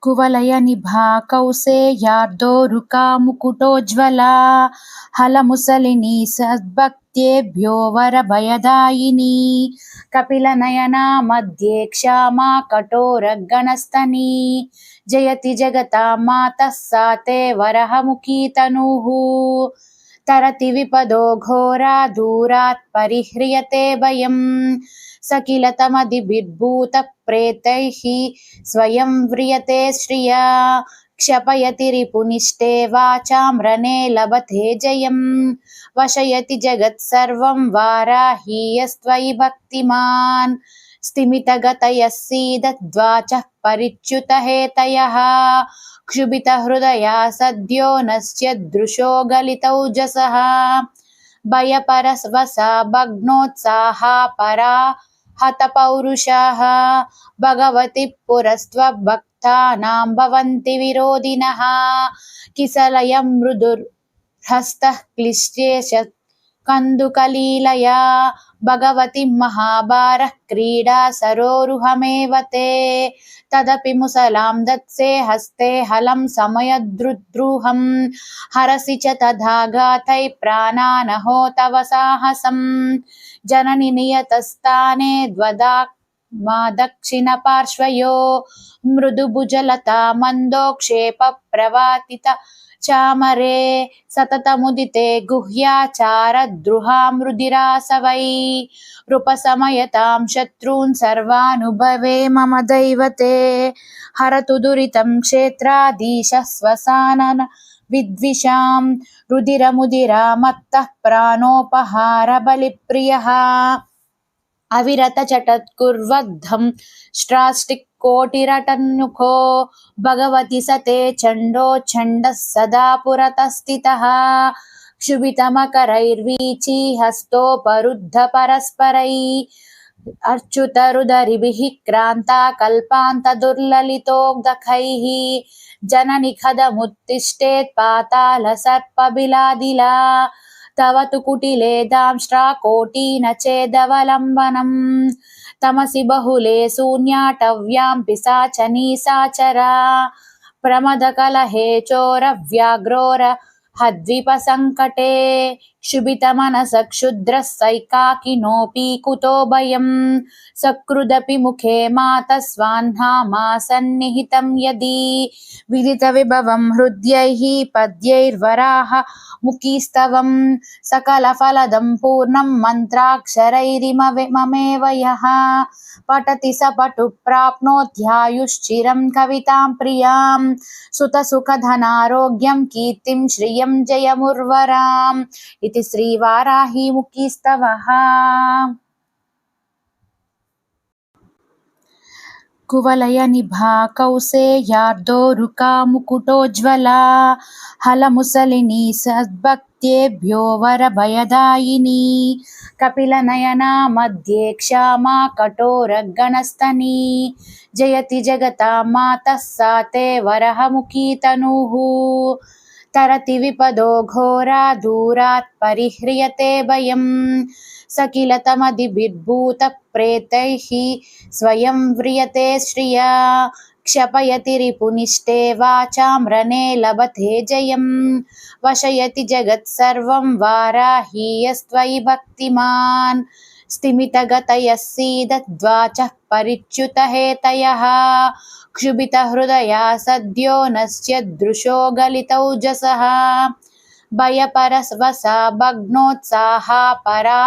కువలయ నిభా కౌసేయార్దోరుకా ముకుటోజ్వలా హలముసలిని సద్భక్త్యేభ్యో వరభయదాయిని కపిలనయనా మధ్యే క్షామా కఠోరగణస్తనీ జయతి జగతా మాతః సాతే వరహముఖీ తనూః तरति विपदो घोरा दूरात् परिह्रियते भयं सकिलतमदिभिर्भूतप्रेतैः स्वयं व्रियते श्रिया क्षपयति रिपुनिष्टे वाचाम्रणे लभते जयं वशयति जगत्सर्वं वाराहीयस्त्वयि भक्तिमान् स्तिमितगतयः सीदद्वाचः परिच्युतहेतयः क्षुभितहृदया सद्यो नश्यदृशो गलितौजसः भयपरवशा भग्नोत्साहा परा हतपौरुषाः भगवति पुरस्त्वभक्तानां भवन्ति विरोधिनः किसलयं मृदुर्हस्तः क्लिश्येष कन्दुकलीलया भगवति महाभारः क्रीडा सरोरुहमेव ते तदपि मुसलां दत्से हस्ते हलं समयद्रुद्रुहं हरसि च तदाघातैः प्राणानहो तव साहसं जननि नियतस्थाने द्वदाक्मा दक्षिणपार्श्वयो मृदुभुजलता मन्दोक्षेपप्रवातित चामरे सततमुदिते गुह्याचारद्रुहामृदिरासवै रूपसमयतां शत्रून् सर्वानुभवे मम दैवते हरतु दुरितं क्षेत्राधीशः श्वसानन विद्विषां रुधिरमुदिरामत्तः प्राणोपहार बलिप्रियः अविरतचटत्कुर्वद्धं श्राष्टिकोटिरटन्मुखो भगवति सते चण्डो चण्डः सदा पुरतस्थितः क्षुभितमकरैर्वीची हस्तोपरुद्धपरस्परैः अर्च्युतरुदरिभिः क्रान्ता कल्पान्तदुर्ललितोदकैः जननि खदमुत्तिष्ठेत् पातालसर्पबिलादिला तव तु कुटिले दांष्ट्राकोटीन चेदवलम्बनं तमसि बहुले शून्याटव्यां पिशाचनी साचरा प्रमदकलहे चोरव्याघ्रोरहद्विपसङ्कटे क्षुभितमनसः क्षुद्रः सैकाकिनोऽपि कुतो भयं सकृदपि मुखे मातः स्वाह्नामासन्निहितं यदि विदितविभवं हृद्यैः पद्यैर्वराह मुखीस्तवं सकलफलदं पूर्णं मन्त्राक्षरैरिममेव यः पठति स पटुः प्राप्नोत्यायुश्चिरं कवितां प्रियां सुतसुखधनारोग्यं कीर्तिं श्रियं जयमुर्वराम् इति श्रीवाराहीमुखीस्तवः। कुवलय निभा कौसेयार्दोरुका मुकुटोज्वला हलमुसलिनी सद्भक्त्येभ्यो वरभयदायिनी कपिलनयना मध्ये क्षामा कठोरगणस्तनी जयति जगता मातः साते वरहमुखी तनूः तरति विपदो घोरा दूरात् परिह्रियते भयं सकिलतमदिभिर्भूतप्रेतैः स्वयं व्रियते श्रिया क्षपयति रिपुनिष्टे वाचाम्रणे लभते जयं वशयति जगत्सर्वं वाराहीयस्त्वयि भक्तिमान् स्तिमितगतयः सीदद्वाचः परिच्युतहेतयः क्षुभितहृदया सद्यो नश्यदृशो गलितौजसः भयपरवशा भग्नोत्साहा परा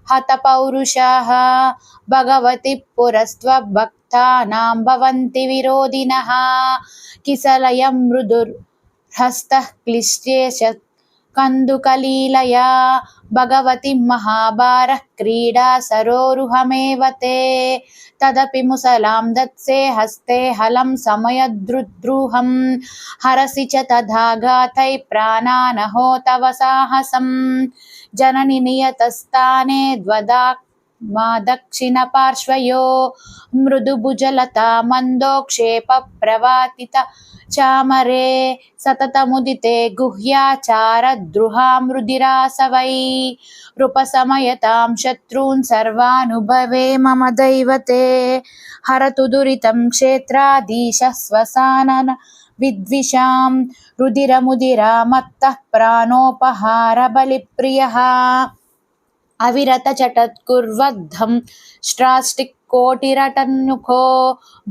हतपौरुषाः भगवति पुरस्त्वभक्तानां भवन्ति विरोधिनः किसलयं मृदुर्हस्तः क्लिश्येष कन्दुकलीलया भगवति महाभारः क्रीडा सरोरुहमेव ते तदपि मुसलां दत्से हस्ते हलं समयद्रुद्रुहं हरसि च तदाघातैः प्राणानहो तव साहसं जननि नियतस्थाने द्वदाक्मा మా దక్షిణపార్శ్వయో మృదుభుజలతా మందోక్షేప ప్రవాతిత చామరే సతతముదితే గుహ్యాచారద్రుహామృదిరాసవై నృపశమయతాం శత్రూన్ సర్వానుభవే మమ దైవతే హరతు దురితం క్షేత్రాధీశ శ్వసానన విద్విషాం రుధిరముదిరా మత్తః ప్రాణోపహార బలిప్రియః అవిరత చటత్కుర్వద్ధం ష్ట్రాస్టిక్కోటిరటన్ముఖో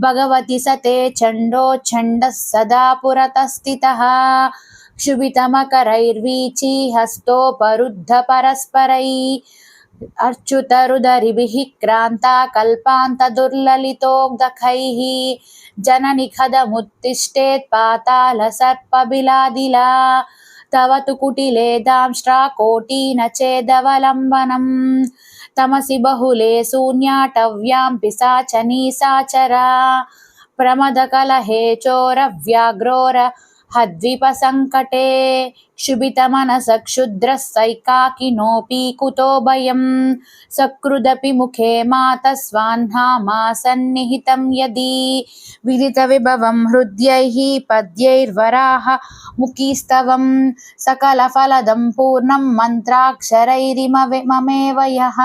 భగవతి సతే చండో ఛండः సదా పురతస్థితः క్షుభితమకరైర్వీచీ హస్తోపరుద్ధ పరస్పరై అర్చుతరుదరిభిః క్రాంతా కల్పాంతదుర్లలితోగ్ధకైః జనని ఖదముత్తిష్టేత్ పాతాళసర్పబిలాదిలా తవ తు కుటిలే దాంష్ట్రాకోటీన చేదవలంబనం తమసి బహుళే శూన్యాటవ్యాం పిశాచనీ సాచరా ప్రమదకలహే చోరవ్యాఘ్రోర హద్విపసంకటే क्षुभितमनसः क्षुद्रः सैकाकिनोऽपि कुतो भयं सकृदपि मुखे मातस्वाह्नामासन्निहितं यदि विदितविभवं हृद्यैः पद्यैर्वराह मुखीस्तवं सकलफलदं पूर्णं मन्त्राक्षरैरिममेव यः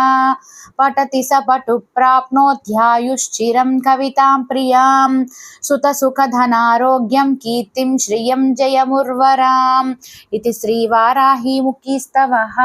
पठति स पटु प्राप्नोत्यायुश्चिरं कवितां प्रियां सुतसुखधनारोग्यं कीर्तिं श्रियं जयमुर्वराम् इति श्रीवाराहीमुखीस्तवः।